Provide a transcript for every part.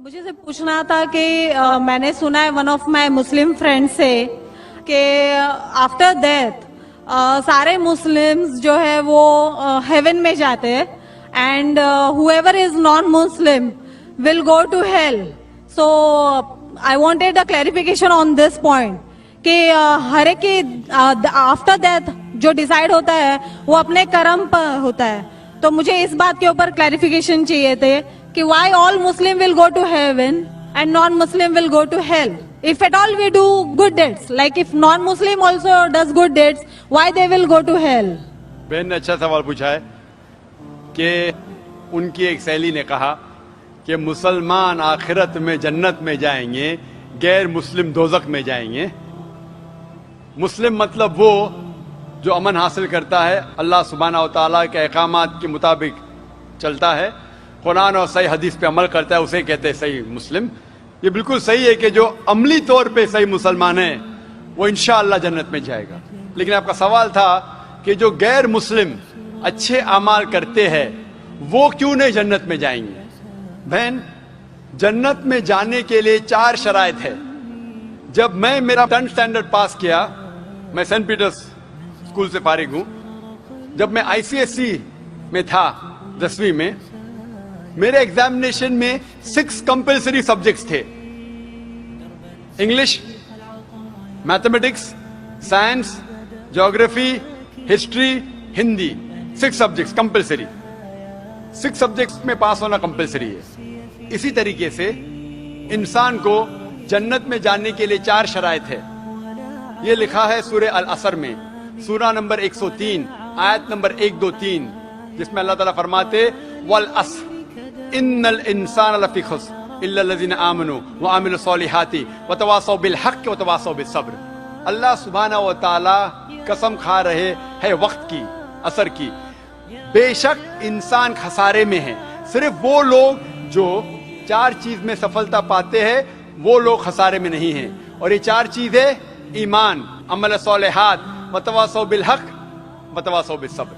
मुझे से पूछना था कि मैंने सुना है one of my Muslim friends से कि आफ्टर डेथ सारे मुस्लिम्स जो है वो हेवन में जाते हैं and whoever is non-Muslim will go to hell. So I wanted a clarification on this point कि हर एक की आफ्टर डेथ जो डिसाइड होता है वो अपने कर्म पर होता है. तो मुझे इस बात के ऊपर क्लैरिफिकेशन चाहिए थे कि why all Muslim will go to heaven and non-Muslim will go to hell. If at all we do good deeds, like if non-Muslim also does good deeds, why they will go to hell? बहन ने अच्छा सवाल पूछा है कि उनकी एक सहेली ने कहा कि मुसलमान आखिरत में जन्नत में जाएंगे, गैर मुस्लिम दोजख में जाएंगे. मुस्लिम मतलब वो जो अमन हासिल करता है, अल्लाह सुब्हानहू व तआला के अहकामात के मुताबिक चलता है, कुरान और सही हदीस पे अमल करता है, उसे कहते हैं सही मुस्लिम. ये बिल्कुल सही है कि जो अमली तौर पे सही मुसलमान है वो इंशाअल्लाह जन्नत में जाएगा. लेकिन आपका सवाल था कि जो गैर मुस्लिम अच्छे अमाल करते हैं वो क्यों नहीं जन्नत में जाएंगे. बहन, जन्नत में जाने के लिए 4 शराइत है. जब मैं मेरा 10th स्टैंडर्ड पास किया, मैं सेंट पीटर्स स्कूल से फारिग हूं. जब मैं ICSE में था 10वीं में, मेरे एग्जामिनेशन में 6 कंपलसरी सब्जेक्ट्स थे. English, mathematics, science, geography, history, Hindi. 6 subjects compulsory. 6 subjects में पास होना कंपलसरी है. इसी तरीके से इंसान को जन्नत में जाने के लिए 4 शराइत है. ये लिखा है सूरह अल असर में, सूरा नंबर 103, आयत नंबर 1, 2, 3, जिसमें अल्लाह ताला फरमाते वल अस्र इन्नल इंसान लफी खुस्र इल्ला लज़ीना आमनू व अमिलु सॉलिहाती व तवासौ बिल हक़ व तवासौ बिस सब्र. अल्लाह सुब्हानहू व तआला कसम खा रहे हैं वक्त की, असर की. बेशक इंसान खसारे में है. सिर्फ वो लोग जो 4 चीज में सफलता पाते हैं वो लोग खसारे में नहीं हैं. और ये 4 चीजें ईमान, अमल सॉलिहात, व तवासौ बिल हक़ व तवासौ बिस सब्र.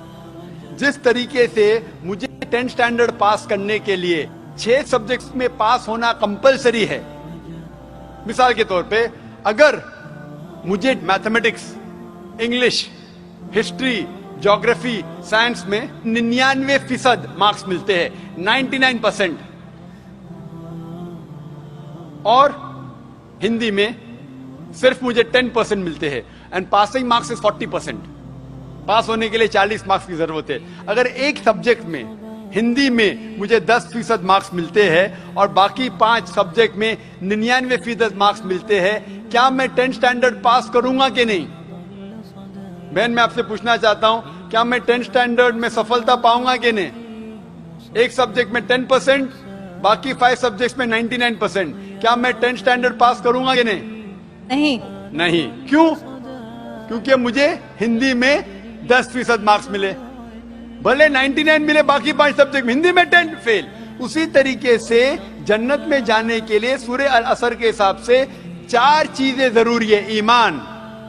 जिस तरीके से मुझे 10th स्टैंडर्ड पास करने के लिए 6 सब्जेक्ट्स में पास होना कंपलसरी है. मिसाल के तौर पे अगर मुझे mathematics, English, history, geography, science में 99% मार्क्स मिलते हैं, 99%, और हिंदी में सिर्फ मुझे 10% मिलते हैं, एंड पासिंग मार्क्स इज 40%. पास होने के लिए 40 मार्क्स की जरूरत है. अगर एक सब्जेक्ट में, हिंदी में, मुझे 10% मार्क्स मिलते हैं और बाकी 5 सब्जेक्ट में 99% मार्क्स मिलते हैं, क्या मैं 10th स्टैंडर्ड पास करूंगा कि नहीं? बहन, मैं आपसे पूछना चाहता हूं, क्या मैं 10th स्टैंडर्ड में सफलता पाऊंगा कि नहीं? एक सब्जेक्ट में 10%, बाकी 5 सब्जेक्ट्स में 99%, क्या मैं 10th स्टैंडर्ड पास करूंगा कि नहीं? नहीं. क्यों? क्योंकि मुझे हिंदी में 10% मार्क्स मिले, भले 99 मिले बाकी 5 सब्जेक्ट में, हिंदी में 10 फेल. उसी तरीके से जन्नत में जाने के लिए सूरह अल असर के हिसाब से 4 चीजें जरूरी है. ईमान,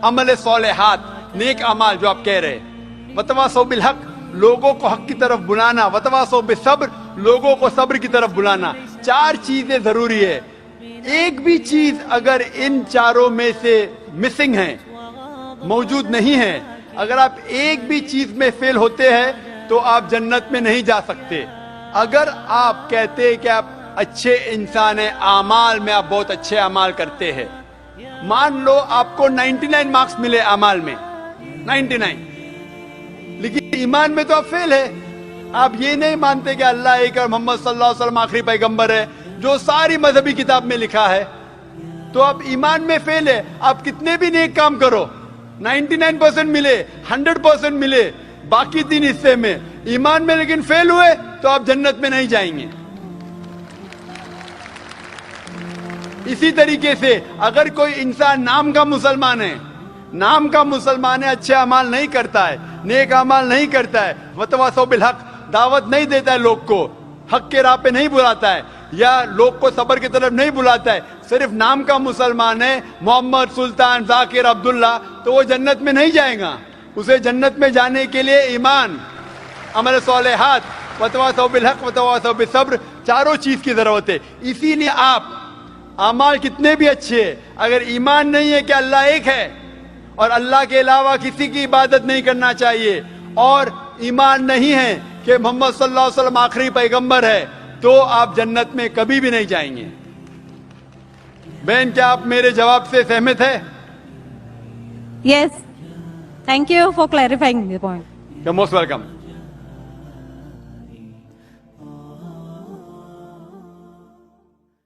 अमल सॉलिहात, नेक अमाल जो आप कह रहे हैं, वतवासौ बिल हक, लोगों को हक की तरफ बुलाना, वतवासौ बिस सब्र, लोगों को सब्र की तरफ बुलाना. 4 चीजें जरूरी है. एक भी चीज अगर इन चारों में से मिसिंग है, मौजूद नहीं है, अगर आप एक भी चीज में फेल होते हैं तो आप जन्नत में नहीं जा सकते. अगर आप कहते हैं कि आप अच्छे इंसान हैं, आमाल में आप बहुत अच्छे अमाल करते हैं, मान लो आपको 99 मार्क्स मिले अमाल में, 99, लेकिन ईमान में तो आप फेल है. आप ये नहीं मानते कि अल्लाह एक और मोहम्मद सल्लल्लाहु अलैहि वसल्लम आखिरी पैगंबर है, जो सारी मजहबी किताब में लिखा है, तो आप ईमान में फेल है. आप कितने भी नेक काम करो, 99% मिले, 100% मिले, बाकी 3 हिस्से में ईमान में लेकिन फेल हुए, तो आप जन्नत में नहीं जाएंगे. इसी तरीके से अगर कोई इंसान नाम का मुसलमान है, नाम का मुसलमान है, अच्छे अमाल नहीं करता है, नेक अमाल नहीं करता है, वतवासौ बिल हक, दावत नहीं देता है, लोग को हक के राह पे नहीं बुलाता है, या लोग को सबर की तरफ नहीं बुलाता है, सिर्फ नाम का मुसलमान है, मोहम्मद, सुल्तान, जाकिर, अब्दुल्ला, तो वो जन्नत में नहीं जाएगा. उसे जन्नत में जाने के लिए ईमान, अमल सॉलिहात, वतवासौ बिल हक वतवासौ बिस सब्र, चारों चीज की जरूरत है। इसीलिए आप अमाल कितने भी अच्छे हैं, अगर ईमान नहीं है कि अल्लाह एक है और अल्लाह के अलावा किसी की इबादत नहीं करना चाहिए, और ईमान नहीं है कि मोहम्मद सल्लल्लाहु अलैहि वसल्लम आखिरी पैगंबर है, तो आप जन्नत में कभी भी नहीं जाएंगे। बहन, क्या आप मेरे जवाब से सहमत है? Yes. Thank you for clarifying the point. You're most welcome.